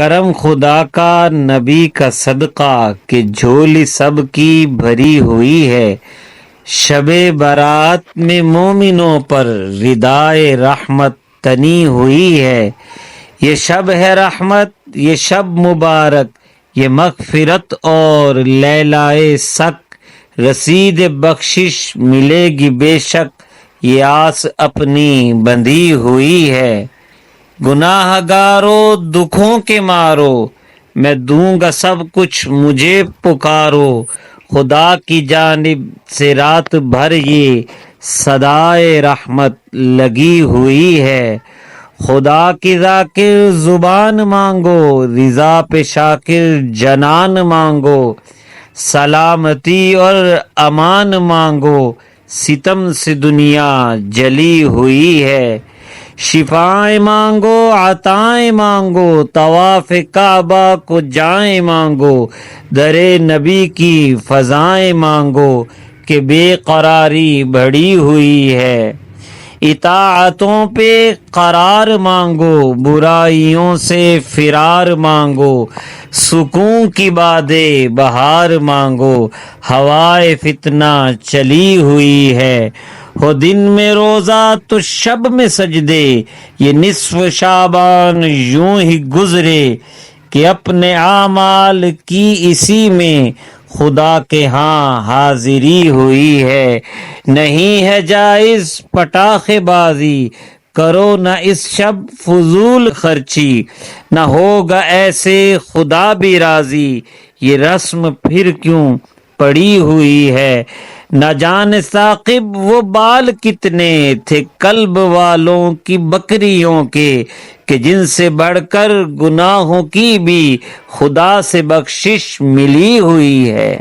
کرم خدا کا نبی کا صدقہ کہ جھولی سب کی بھری ہوئی ہے، شب برات میں مومنوں پر ردائے رحمت تنی ہوئی ہے۔ یہ شب ہے رحمت، یہ شب مبارک، یہ مغفرت اور لیلائے سک، رسید بخشش ملے گی بے شک، یہ آس اپنی بندھی ہوئی ہے۔ گناہ گارو دکھوں کے مارو، میں دوں گا سب کچھ مجھے پکارو، خدا کی جانب سے رات بھر یہ صدائے رحمت لگی ہوئی ہے۔ خدا کی ذاکر زبان مانگو، رضا پہ شاکر جنان مانگو، سلامتی اور امان مانگو، ستم سے دنیا جلی ہوئی ہے۔ شفائیں مانگو، عطائیں مانگو، طواف کعبہ کو جائیں مانگو، در نبی کی فضائیں مانگو کہ بے قراری بڑھی ہوئی ہے۔ اطاعتوں پہ قرار مانگو، برائیوں سے فرار مانگو، سکون کی باد بہار مانگو، ہوائے فتنہ چلی ہوئی ہے۔ ہو دن میں روزہ تو شب میں سجدے، یہ نصف شعبان یوں ہی گزرے کہ اپنے اعمال کی اسی میں خدا کے ہاں حاضری ہوئی ہے۔ نہیں ہے جائز پٹاخے بازی، کرو نہ اس شب فضول خرچی، نہ ہوگا ایسے خدا بھی راضی، یہ رسم پھر کیوں پڑی ہوئی ہے۔ نہ جانے ثاقب وہ بال کتنے تھے کلب والوں کی بکریوں کے، کہ جن سے بڑھ کر گناہوں کی بھی خدا سے بخشش ملی ہوئی ہے۔